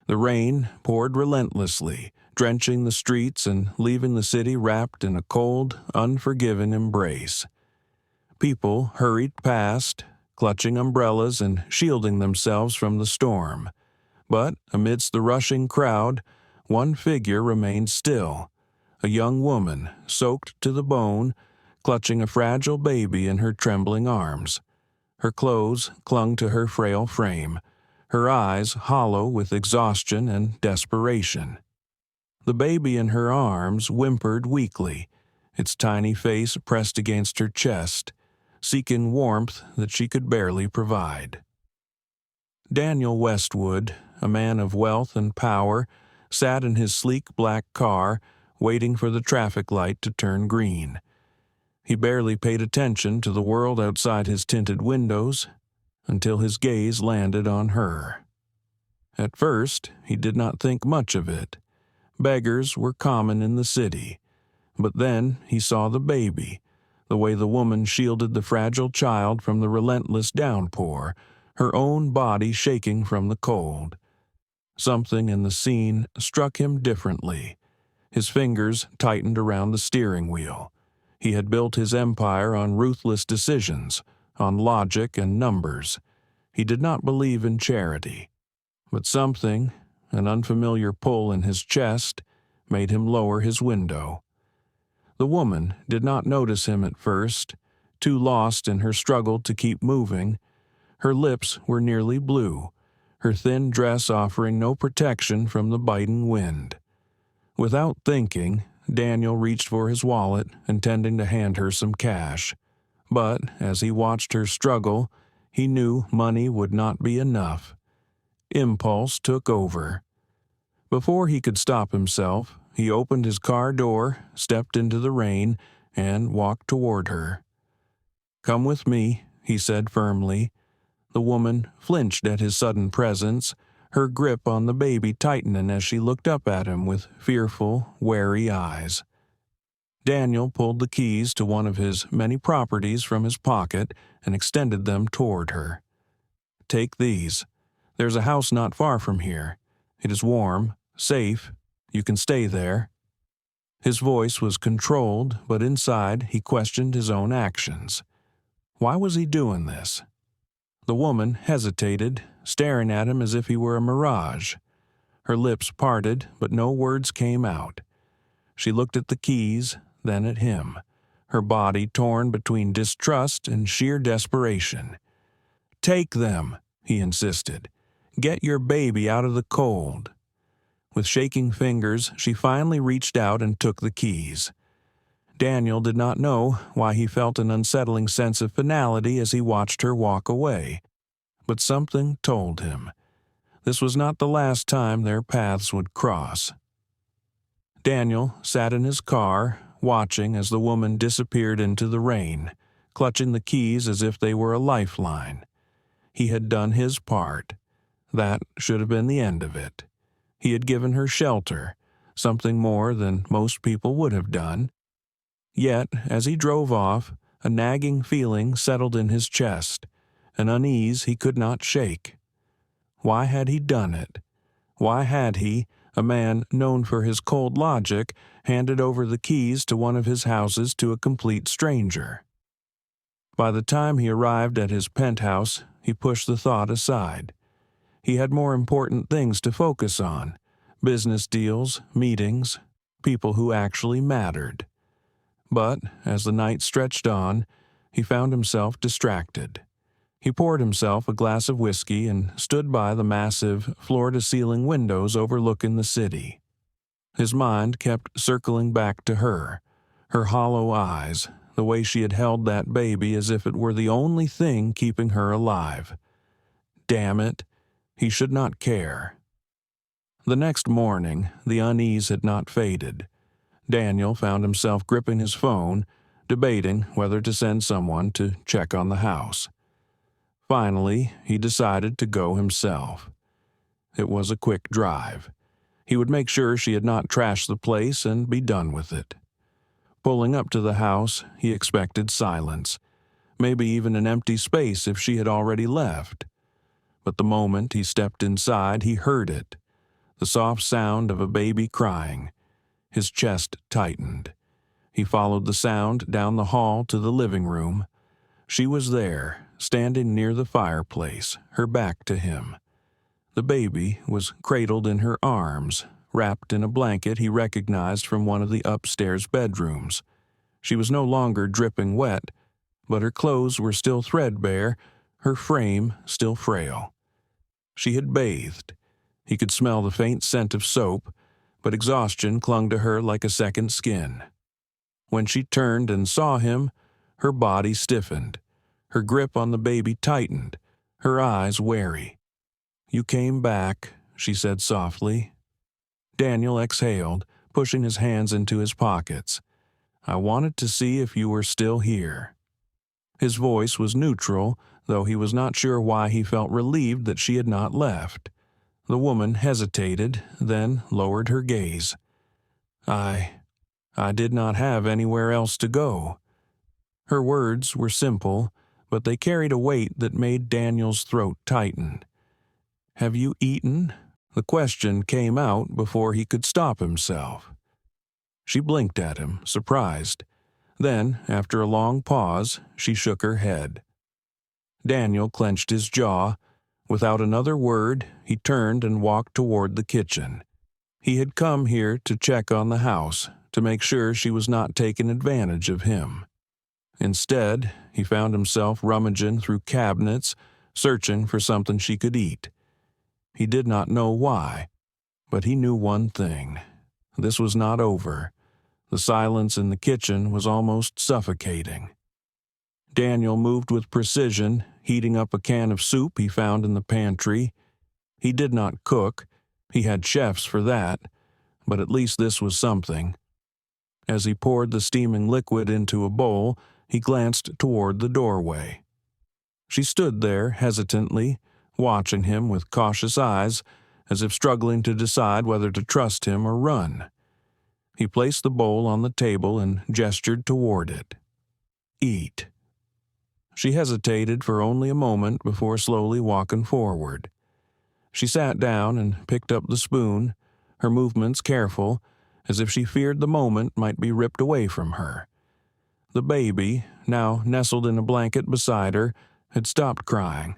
The rain poured relentlessly, drenching the streets and leaving the city wrapped in a cold, unforgiving embrace. People hurried past, clutching umbrellas and shielding themselves from the storm. But amidst the rushing crowd, one figure remained still, a young woman, soaked to the bone, clutching a fragile baby in her trembling arms. Her clothes clung to her frail frame, her eyes hollow with exhaustion and desperation. The baby in her arms whimpered weakly, its tiny face pressed against her chest, seeking warmth that she could barely provide. Daniel Westwood, a man of wealth and power, sat in his sleek black car, waiting for the traffic light to turn green. He barely paid attention to the world outside his tinted windows until his gaze landed on her. At first, he did not think much of it. Beggars were common in the city. But then he saw the baby, the way the woman shielded the fragile child from the relentless downpour, her own body shaking from the cold. Something in the scene struck him differently. His fingers tightened around the steering wheel. He had built his empire on ruthless decisions, on logic and numbers. He did not believe in charity. But something, an unfamiliar pull in his chest, made him lower his window. The woman did not notice him at first, too lost in her struggle to keep moving. Her lips were nearly blue, her thin dress offering no protection from the biting wind. Without thinking, Daniel reached for his wallet, intending to hand her some cash. But as he watched her struggle, he knew money would not be enough. Impulse took over. Before he could stop himself, he opened his car door, stepped into the rain, and walked toward her. "Come with me," he said firmly. The woman flinched at his sudden presence, her grip on the baby tightening as she looked up at him with fearful, wary eyes. Daniel pulled the keys to one of his many properties from his pocket and extended them toward her. "Take these. There's a house not far from here. It is warm, safe. You can stay there." His voice was controlled, but inside he questioned his own actions. Why was he doing this? The woman hesitated, staring at him as if he were a mirage. Her lips parted, but no words came out. She looked at the keys, then at him, her body torn between distrust and sheer desperation. "Take them," he insisted. "Get your baby out of the cold." With shaking fingers, she finally reached out and took the keys. Daniel did not know why he felt an unsettling sense of finality as he watched her walk away. But something told him. This was not the last time their paths would cross. Daniel sat in his car, watching as the woman disappeared into the rain, clutching the keys as if they were a lifeline. He had done his part. That should have been the end of it. He had given her shelter, something more than most people would have done. Yet, as he drove off, a nagging feeling settled in his chest, an unease he could not shake. Why had he done it? Why had he, a man known for his cold logic, handed over the keys to one of his houses to a complete stranger? By the time he arrived at his penthouse, he pushed the thought aside. He had more important things to focus on: business deals, meetings, people who actually mattered. But, as the night stretched on, he found himself distracted. He poured himself a glass of whiskey and stood by the massive, floor-to-ceiling windows overlooking the city. His mind kept circling back to her hollow eyes, the way she had held that baby as if it were the only thing keeping her alive. Damn it, he should not care. The next morning, the unease had not faded. Daniel found himself gripping his phone, debating whether to send someone to check on the house. Finally, he decided to go himself. It was a quick drive. He would make sure she had not trashed the place and be done with it. Pulling up to the house, he expected silence, maybe even an empty space if she had already left. But the moment he stepped inside, he heard it. the soft sound of a baby crying. His chest tightened. He followed the sound down the hall to the living room. She was there, standing near the fireplace, her back to him. The baby was cradled in her arms, wrapped in a blanket he recognized from one of the upstairs bedrooms. She was no longer dripping wet, but her clothes were still threadbare, her frame still frail. She had bathed. He could smell the faint scent of soap, but exhaustion clung to her like a second skin. When she turned and saw him, her body stiffened. Her grip on the baby tightened, her eyes wary. "You came back," she said softly. Daniel exhaled, pushing his hands into his pockets. "I wanted to see if you were still here." His voice was neutral, though he was not sure why he felt relieved that she had not left. The woman hesitated, then lowered her gaze. I did not have anywhere else to go." Her words were simple, but they carried a weight that made Daniel's throat tighten. "Have you eaten?" The question came out before he could stop himself. She blinked at him, surprised. Then, after a long pause, she shook her head. Daniel clenched his jaw. Without another word, he turned and walked toward the kitchen. He had come here to check on the house, to make sure she was not taking advantage of him. Instead, he found himself rummaging through cabinets, searching for something she could eat. He did not know why, but he knew one thing. This was not over. The silence in the kitchen was almost suffocating. Daniel moved with precision, heating up a can of soup he found in the pantry. He did not cook. He had chefs for that, but at least this was something. As he poured the steaming liquid into a bowl, he glanced toward the doorway. She stood there hesitantly, watching him with cautious eyes, as if struggling to decide whether to trust him or run. He placed the bowl on the table and gestured toward it. "Eat." She hesitated for only a moment before slowly walking forward. She sat down and picked up the spoon, her movements careful, as if she feared the moment might be ripped away from her. The baby, now nestled in a blanket beside her, had stopped crying,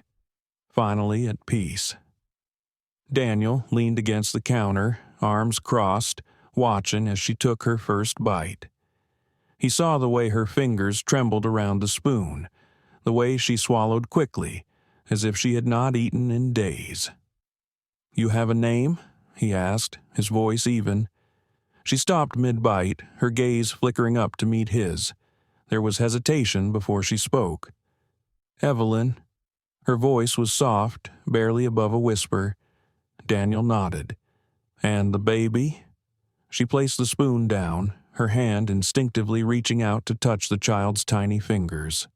finally at peace. Daniel leaned against the counter, arms crossed, watching as she took her first bite. He saw the way her fingers trembled around the spoon, the way she swallowed quickly, as if she had not eaten in days. "You have a name?" he asked, his voice even. She stopped mid-bite, her gaze flickering up to meet his. There was hesitation before she spoke. "Evelyn." Her voice was soft, barely above a whisper. Daniel nodded. "And the baby?" She placed the spoon down, her hand instinctively reaching out to touch the child's tiny fingers.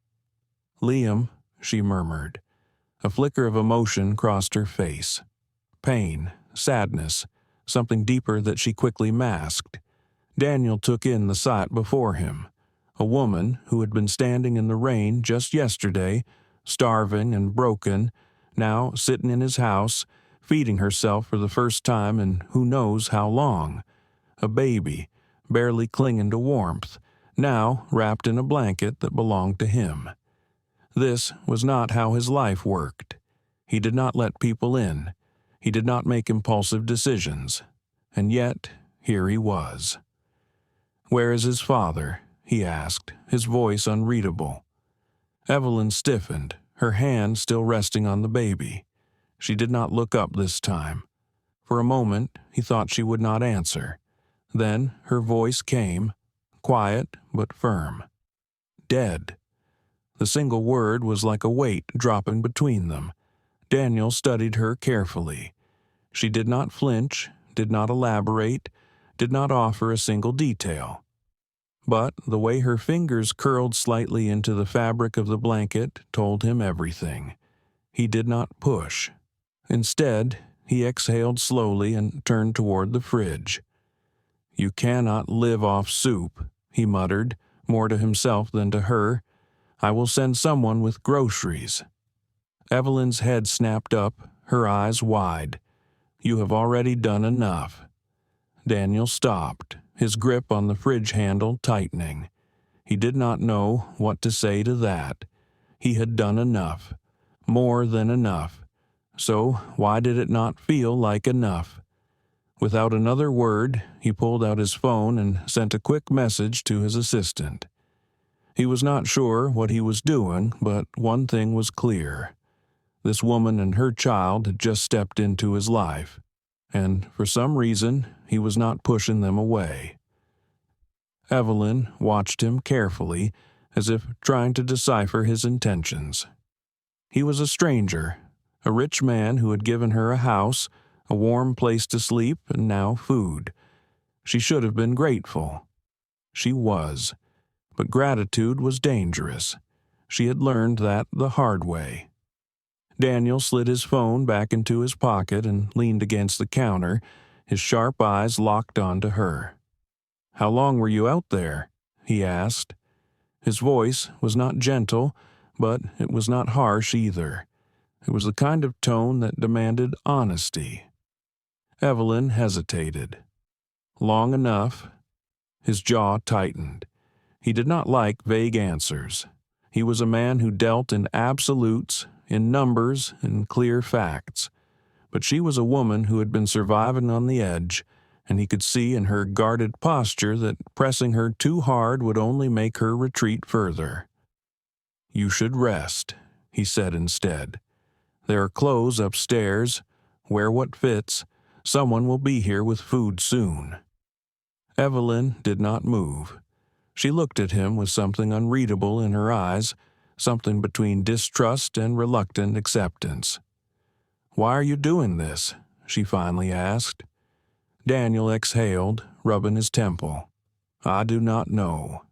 "Liam," she murmured. A flicker of emotion crossed her face. Pain, sadness, something deeper that she quickly masked. Daniel took in the sight before him. A woman who had been standing in the rain just yesterday, starving and broken, now sitting in his house, feeding herself for the first time in who knows how long. A baby, barely clinging to warmth, now wrapped in a blanket that belonged to him. This was not how his life worked. He did not let people in. He did not make impulsive decisions. And yet, here he was. "Where is his father?" he asked, his voice unreadable. Evelyn stiffened, her hand still resting on the baby. She did not look up this time. For a moment, he thought she would not answer. Then her voice came, quiet but firm. "Dead." The single word was like a weight dropping between them. Daniel studied her carefully. She did not flinch, did not elaborate, did not offer a single detail. But the way her fingers curled slightly into the fabric of the blanket told him everything. He did not push. Instead, he exhaled slowly and turned toward the fridge. "You cannot live off soup," he muttered, more to himself than to her. "I will send someone with groceries." Evelyn's head snapped up, her eyes wide. You have already done enough." Daniel stopped, his grip on the fridge handle tightening. He did not know what to say to that. He had done enough. More than enough. So why did it not feel like enough? Without another word, he pulled out his phone and sent a quick message to his assistant. He was not sure what he was doing, but one thing was clear. This woman and her child had just stepped into his life, and for some reason, he was not pushing them away. Evelyn watched him carefully, as if trying to decipher his intentions. He was a stranger, a rich man who had given her a house, a warm place to sleep, and now food. She should have been grateful. She was. But gratitude was dangerous. She had learned that the hard way. Daniel slid his phone back into his pocket and leaned against the counter, his sharp eyes locked onto her. "How long were you out there?" he asked. His voice was not gentle, but it was not harsh either. It was the kind of tone that demanded honesty. Evelyn hesitated. "Long enough." His jaw tightened. He did not like vague answers. He was a man who dealt in absolutes, in numbers, in clear facts. But she was a woman who had been surviving on the edge, and he could see in her guarded posture that pressing her too hard would only make her retreat further. "You should rest," he said instead. "There are clothes upstairs. Wear what fits. Someone will be here with food soon." Evelyn did not move. She looked at him with something unreadable in her eyes, something between distrust and reluctant acceptance. "Why are you doing this?" she finally asked. Daniel exhaled, rubbing his temple. "I do not know."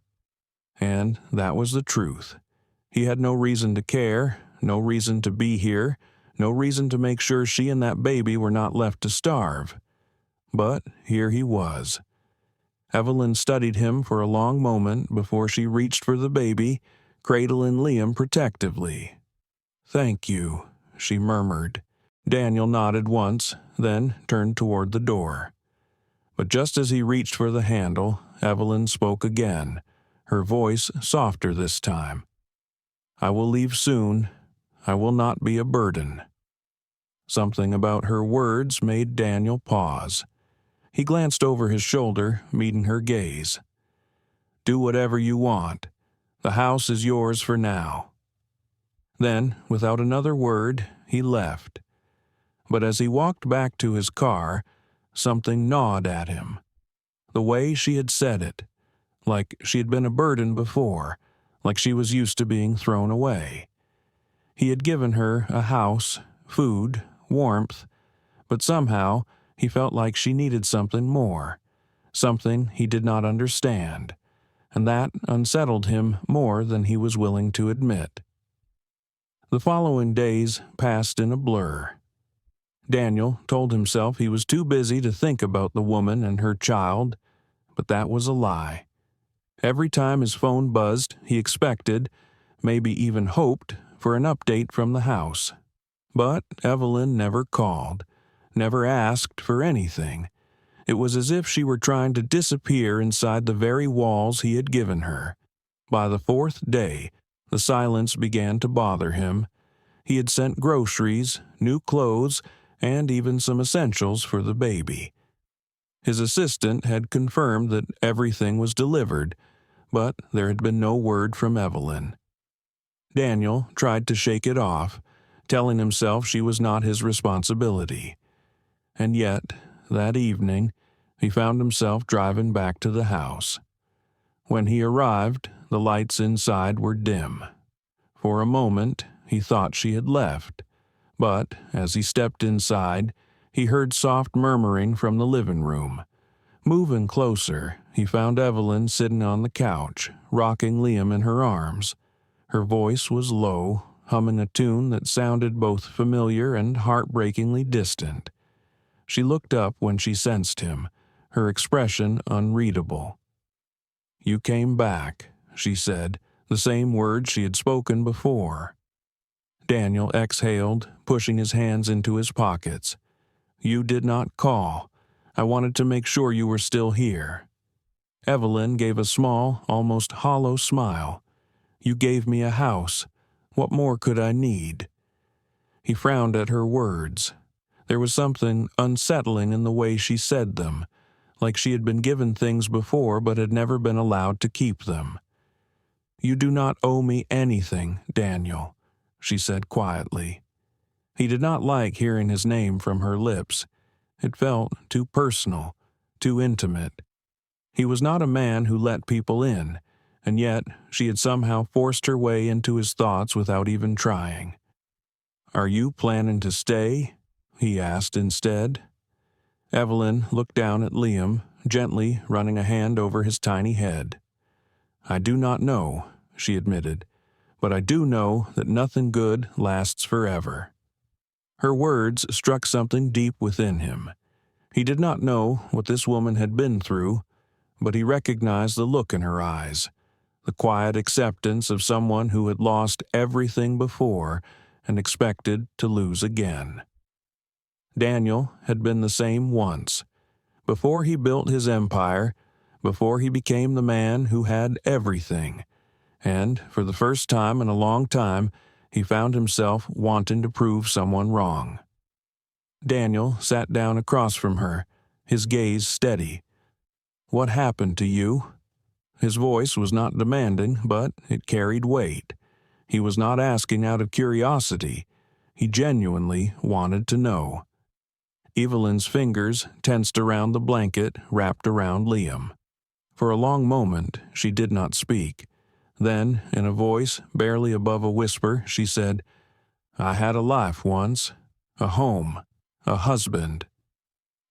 And that was the truth. He had no reason to care, no reason to be here, no reason to make sure she and that baby were not left to starve. But here he was. Evelyn studied him for a long moment before she reached for the baby, cradling Liam protectively. "Thank you," she murmured. Daniel nodded once, then turned toward the door. But just as he reached for the handle, Evelyn spoke again, her voice softer this time. "I will leave soon. I will not be a burden." Something about her words made Daniel pause. He glanced over his shoulder, meeting her gaze. "Do whatever you want. The house is yours for now." Then, without another word, he left. But as he walked back to his car, something gnawed at him. The way she had said it, like she had been a burden before, like she was used to being thrown away. He had given her a house, food, warmth, but somehow he felt like she needed something more, something he did not understand, and that unsettled him more than he was willing to admit. The following days passed in a blur. Daniel told himself he was too busy to think about the woman and her child, but that was a lie. Every time his phone buzzed, he expected, maybe even hoped, for an update from the house. But Evelyn never called, never asked for anything. It was as if she were trying to disappear inside the very walls he had given her. By the fourth day, the silence began to bother him. He had sent groceries, new clothes, and even some essentials for the baby. His assistant had confirmed that everything was delivered, but there had been no word from Evelyn. Daniel tried to shake it off, telling himself she was not his responsibility. And yet, that evening, he found himself driving back to the house. When he arrived, the lights inside were dim. For a moment, he thought she had left, but as he stepped inside, he heard soft murmuring from the living room. Moving closer, he found Evelyn sitting on the couch, rocking Liam in her arms. Her voice was low, humming a tune that sounded both familiar and heartbreakingly distant. She looked up when she sensed him, her expression unreadable. "You came back," she said, the same words she had spoken before. Daniel exhaled, pushing his hands into his pockets. You did not call. I wanted to make sure you were still here." Evelyn gave a small, almost hollow smile. "You gave me a house. What more could I need?" He frowned at her words. There was something unsettling in the way she said them, like she had been given things before but had never been allowed to keep them. "You do not owe me anything, Daniel," she said quietly. He did not like hearing his name from her lips. It felt too personal, too intimate. He was not a man who let people in, and yet she had somehow forced her way into his thoughts without even trying. "Are you planning to stay?" he asked instead. Evelyn looked down at Liam, gently running a hand over his tiny head. "I do not know," she admitted, "but I do know that nothing good lasts forever." Her words struck something deep within him. He did not know what this woman had been through, but he recognized the look in her eyes, the quiet acceptance of someone who had lost everything before and expected to lose again. Daniel had been the same once. Before he built his empire, before he became the man who had everything, and for the first time in a long time, he found himself wanting to prove someone wrong. Daniel sat down across from her, his gaze steady. "What happened to you?" His voice was not demanding, but it carried weight. He was not asking out of curiosity. He genuinely wanted to know. Evelyn's fingers tensed around the blanket wrapped around Liam. For a long moment, she did not speak. Then, in a voice barely above a whisper, she said, "I had a life once, a home, a husband."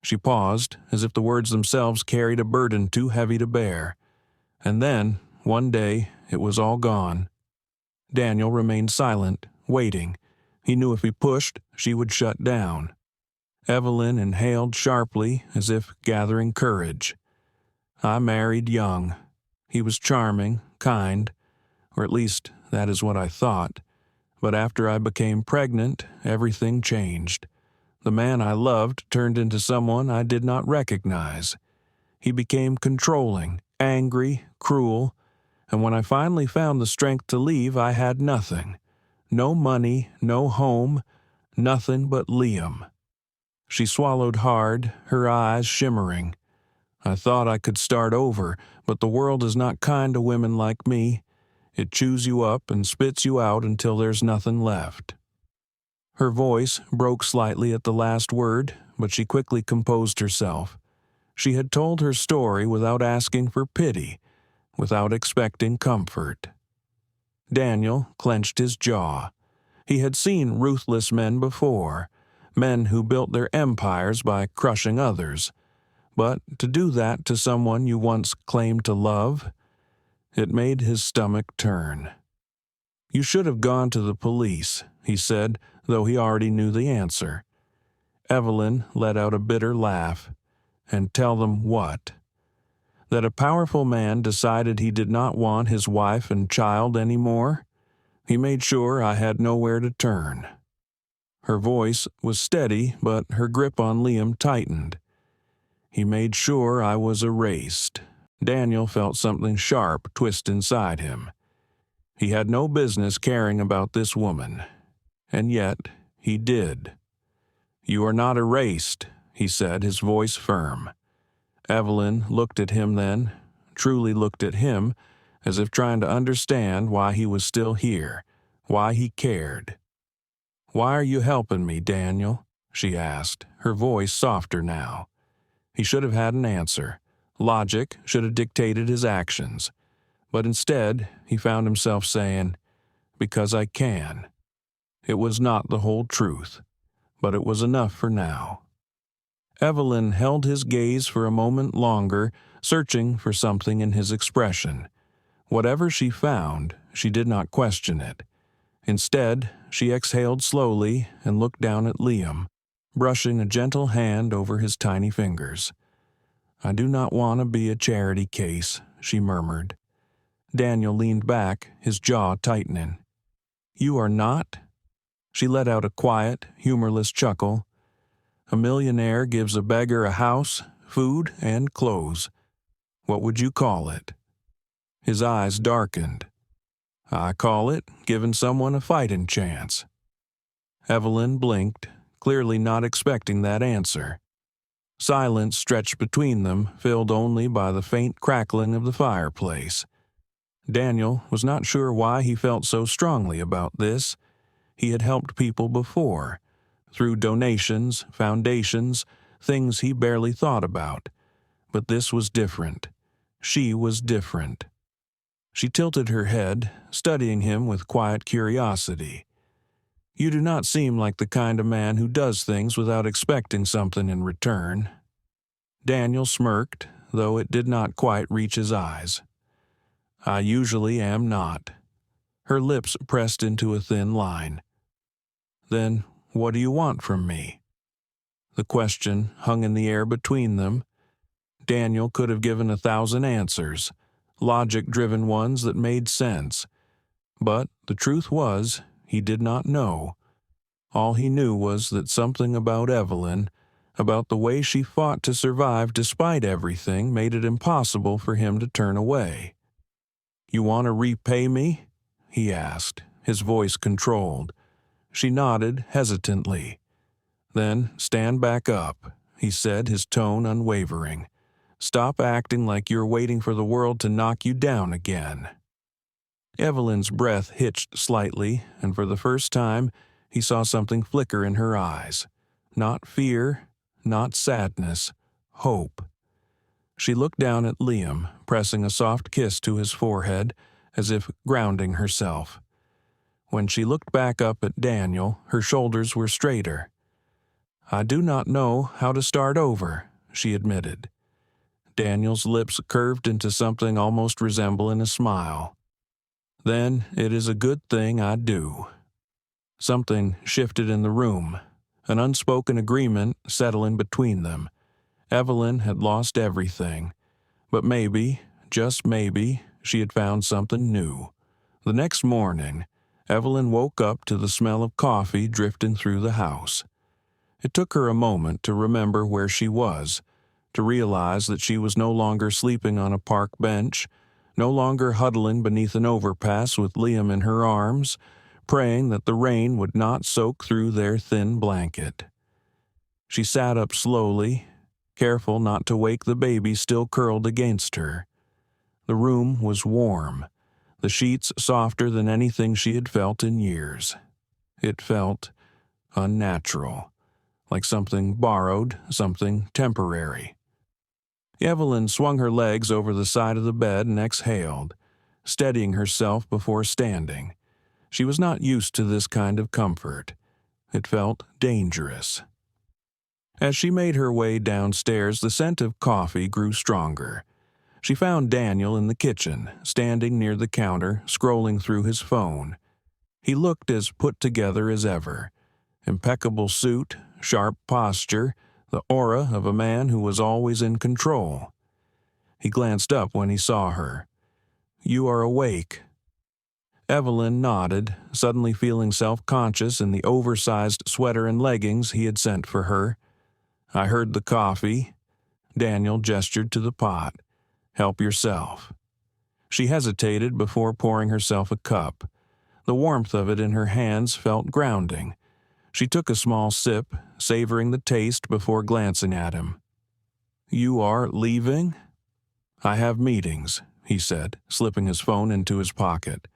She paused, as if the words themselves carried a burden too heavy to bear. And then, one day, it was all gone. Daniel remained silent, waiting. He knew if he pushed, she would shut down. Evelyn inhaled sharply, as if gathering courage. "I married young. He was charming, kind, or at least that is what I thought. But after I became pregnant, everything changed. The man I loved turned into someone I did not recognize. He became controlling, angry, cruel, and when I finally found the strength to leave, I had nothing. No money, no home, nothing but Liam." She swallowed hard, her eyes shimmering. "I thought I could start over, but the world is not kind to women like me. It chews you up and spits you out until there's nothing left." Her voice broke slightly at the last word, but she quickly composed herself. She had told her story without asking for pity, without expecting comfort. Daniel clenched his jaw. He had seen ruthless men before, men who built their empires by crushing others. But to do that to someone you once claimed to love, it made his stomach turn. "You should have gone to the police," he said, though he already knew the answer. Evelyn let out a bitter laugh. "And tell them what?" "That a powerful man decided he did not want his wife and child anymore? He made sure I had nowhere to turn." Her voice was steady, but her grip on Liam tightened. "He made sure I was erased." Daniel felt something sharp twist inside him. He had no business caring about this woman, and yet he did. "You are not erased," he said, his voice firm. Evelyn looked at him then, truly looked at him, as if trying to understand why he was still here, why he cared. "Why are you helping me, Daniel?" she asked, her voice softer now. He should have had an answer. Logic should have dictated his actions. But instead, he found himself saying, "Because I can." It was not the whole truth, but it was enough for now. Evelyn held his gaze for a moment longer, searching for something in his expression. Whatever she found, she did not question it. Instead, she exhaled slowly and looked down at Liam, brushing a gentle hand over his tiny fingers. "I do not want to be a charity case," she murmured. Daniel leaned back, his jaw tightening. "You are not?" She let out a quiet, humorless chuckle. A millionaire gives a beggar a house, food, and clothes. What would you call it?" His eyes darkened. "I call it giving someone a fighting chance." Evelyn blinked, clearly not expecting that answer. Silence stretched between them, filled only by the faint crackling of the fireplace. Daniel was not sure why he felt so strongly about this. He had helped people before, through donations, foundations, things he barely thought about. But this was different. She was different. She tilted her head, studying him with quiet curiosity. "You do not seem like the kind of man who does things without expecting something in return." Daniel smirked, though it did not quite reach his eyes. "I usually am not." Her lips pressed into a thin line. "Then what do you want from me?" The question hung in the air between them. Daniel could have given 1,000 answers, logic-driven ones that made sense. But the truth was, he did not know. All he knew was that something about Evelyn, about the way she fought to survive despite everything, made it impossible for him to turn away. "You want to repay me?" he asked, his voice controlled. She nodded hesitantly. "Then stand back up," he said, his tone unwavering. "Stop acting like you're waiting for the world to knock you down again." Evelyn's breath hitched slightly, and for the first time, he saw something flicker in her eyes. Not fear, not sadness, hope. She looked down at Liam, pressing a soft kiss to his forehead, as if grounding herself. When she looked back up at Daniel, her shoulders were straighter. "I do not know how to start over," she admitted. Daniel's lips curved into something almost resembling a smile. "Then it is a good thing I do." Something shifted in the room, an unspoken agreement settling between them. Evelyn had lost everything, but maybe, just maybe, she had found something new. The next morning, Evelyn woke up to the smell of coffee drifting through the house. It took her a moment to remember where she was, to realize that she was no longer sleeping on a park bench, no longer huddling beneath an overpass with Liam in her arms, praying that the rain would not soak through their thin blanket. She sat up slowly, careful not to wake the baby still curled against her. The room was warm, the sheets softer than anything she had felt in years. It felt unnatural, like something borrowed, something temporary. Evelyn swung her legs over the side of the bed and exhaled, steadying herself before standing. She was not used to this kind of comfort. It felt dangerous. As she made her way downstairs, the scent of coffee grew stronger. She found Daniel in the kitchen, standing near the counter, scrolling through his phone. He looked as put together as ever. Impeccable suit, sharp posture, the aura of a man who was always in control. He glanced up when he saw her. "You are awake." Evelyn nodded, suddenly feeling self-conscious in the oversized sweater and leggings he had sent for her. "I heard the coffee." Daniel gestured to the pot. "Help yourself." She hesitated before pouring herself a cup. The warmth of it in her hands felt grounding. She took a small sip, savoring the taste before glancing at him. "You are leaving?" "I have meetings," he said, slipping his phone into his pocket.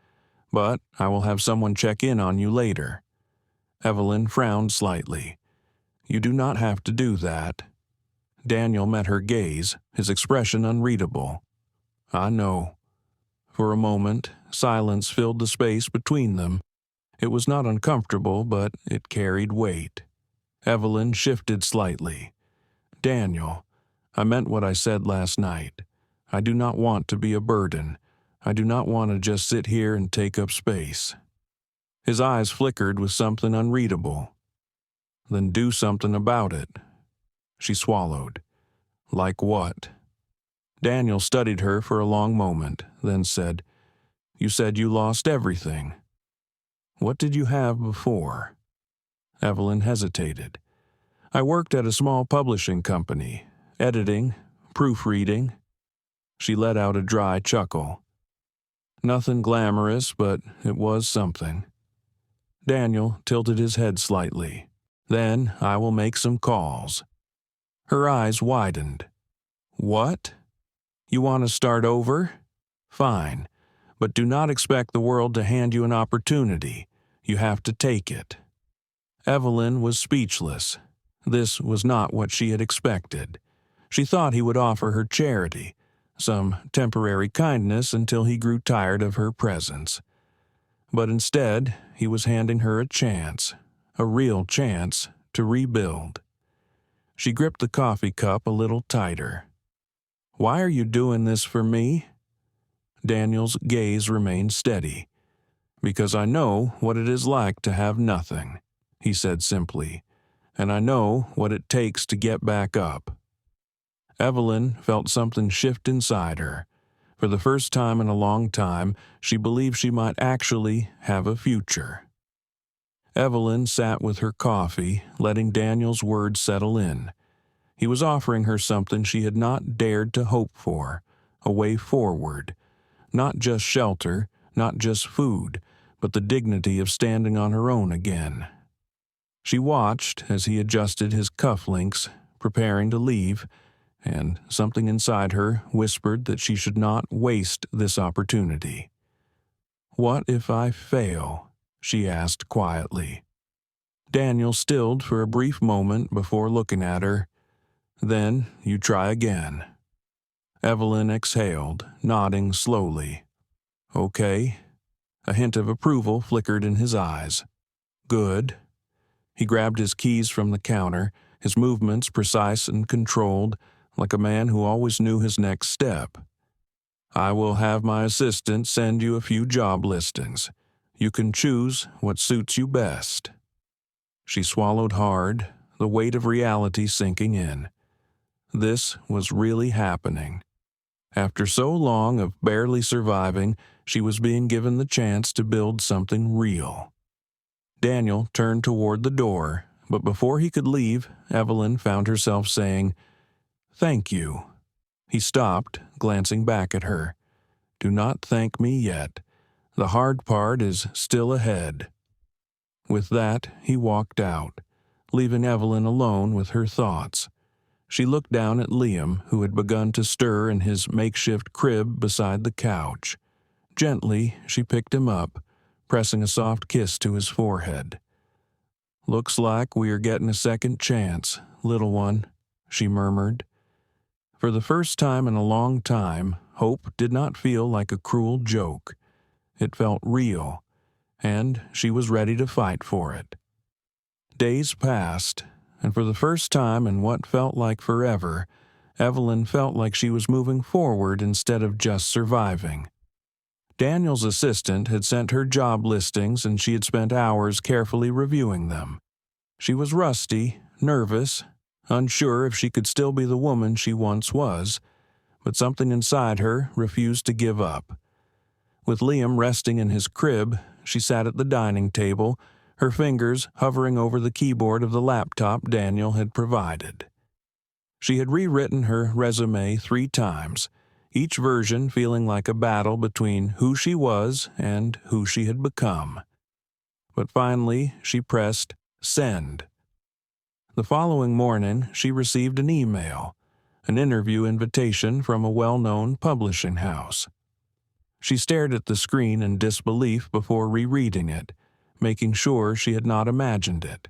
"But I will have someone check in on you later." Evelyn frowned slightly. "You do not have to do that." Daniel met her gaze, his expression unreadable. "I know." For a moment, silence filled the space between them. It was not uncomfortable, but it carried weight. Evelyn shifted slightly. "Daniel, I meant what I said last night. I do not want to be a burden. I do not want to just sit here and take up space." His eyes flickered with something unreadable. "Then do something about it." She swallowed. "Like what?" Daniel studied her for a long moment, then said, "You said you lost everything. What did you have before?" Evelyn hesitated. I worked at a small publishing company, editing, proofreading. She let out a dry chuckle. Nothing glamorous, but it was something. Daniel tilted his head slightly. Then I will make some calls. Her eyes widened. What? You want to start over? Fine, but do not expect the world to hand you an opportunity. You have to take it. Evelyn was speechless. This was not what she had expected. She thought he would offer her charity, some temporary kindness until he grew tired of her presence. But instead, he was handing her a chance, a real chance, to rebuild. She gripped the coffee cup a little tighter. Why are you doing this for me? Daniel's gaze remained steady. Because I know what it is like to have nothing, he said simply, and I know what it takes to get back up. Evelyn felt something shift inside her. For the first time in a long time, she believed she might actually have a future. Evelyn sat with her coffee, letting Daniel's words settle in. He was offering her something she had not dared to hope for, a way forward. Not just shelter, not just food, but the dignity of standing on her own again. She watched as he adjusted his cufflinks, preparing to leave, and something inside her whispered that she should not waste this opportunity. What if I fail? She asked quietly. Daniel stilled for a brief moment before looking at her. Then you try again. Evelyn exhaled, nodding slowly. Okay. A hint of approval flickered in his eyes. Good. He grabbed his keys from the counter, his movements precise and controlled, like a man who always knew his next step. I will have my assistant send you a few job listings. You can choose what suits you best. She swallowed hard, the weight of reality sinking in. This was really happening. After so long of barely surviving, she was being given the chance to build something real. Daniel turned toward the door, but before he could leave, Evelyn found herself saying, "Thank you." He stopped, glancing back at her. "Do not thank me yet. The hard part is still ahead." With that, he walked out, leaving Evelyn alone with her thoughts. She looked down at Liam, who had begun to stir in his makeshift crib beside the couch. Gently, she picked him up, pressing a soft kiss to his forehead. "Looks like we are getting a second chance, little one," she murmured. For the first time in a long time, hope did not feel like a cruel joke. It felt real, and she was ready to fight for it. Days passed, and for the first time in what felt like forever, Evelyn felt like she was moving forward instead of just surviving. Daniel's assistant had sent her job listings and she had spent hours carefully reviewing them. She was rusty, nervous, unsure if she could still be the woman she once was, but something inside her refused to give up. With Liam resting in his crib, she sat at the dining table, her fingers hovering over the keyboard of the laptop Daniel had provided. She had rewritten her resume 3 times, each version feeling like a battle between who she was and who she had become. But finally, she pressed send. The following morning, she received an email, an interview invitation from a well-known publishing house. She stared at the screen in disbelief before rereading it, making sure she had not imagined it.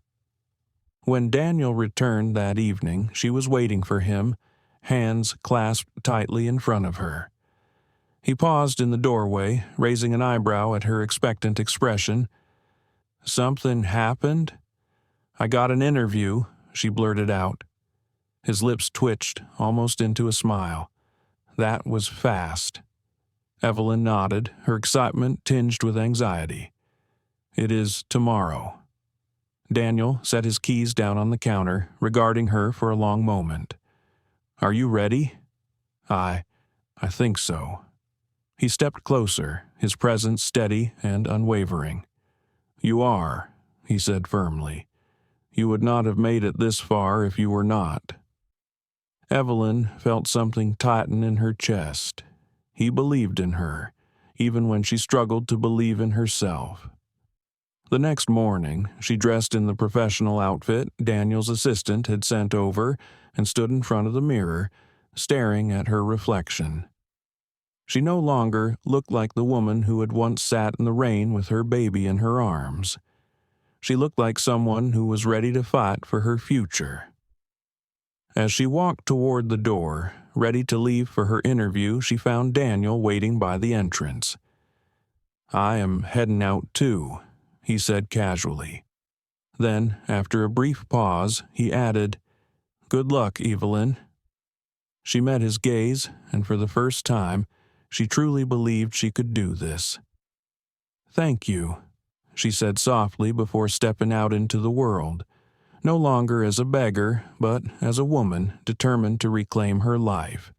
When Daniel returned that evening, she was waiting for him, hands clasped tightly in front of her. He paused in the doorway, raising an eyebrow at her expectant expression. "Something happened?" "I got an interview," she blurted out. His lips twitched, almost into a smile. "That was fast." Evelyn nodded, her excitement tinged with anxiety. "It is tomorrow." Daniel set his keys down on the counter, regarding her for a long moment. "Are you ready?" I think so." He stepped closer, his presence steady and unwavering. "You are," he said firmly. You would not have made it this far if you were not." Evelyn felt something tighten in her chest. He believed in her, even when she struggled to believe in herself. The next morning, she dressed in the professional outfit Daniel's assistant had sent over and stood in front of the mirror, staring at her reflection. She no longer looked like the woman who had once sat in the rain with her baby in her arms. She looked like someone who was ready to fight for her future. As she walked toward the door, ready to leave for her interview, she found Daniel waiting by the entrance. "I am heading out too," he said casually. Then, after a brief pause, he added, "Good luck, Evelyn." She met his gaze, and for the first time, she truly believed she could do this. "Thank you," she said softly before stepping out into the world, no longer as a beggar, but as a woman determined to reclaim her life.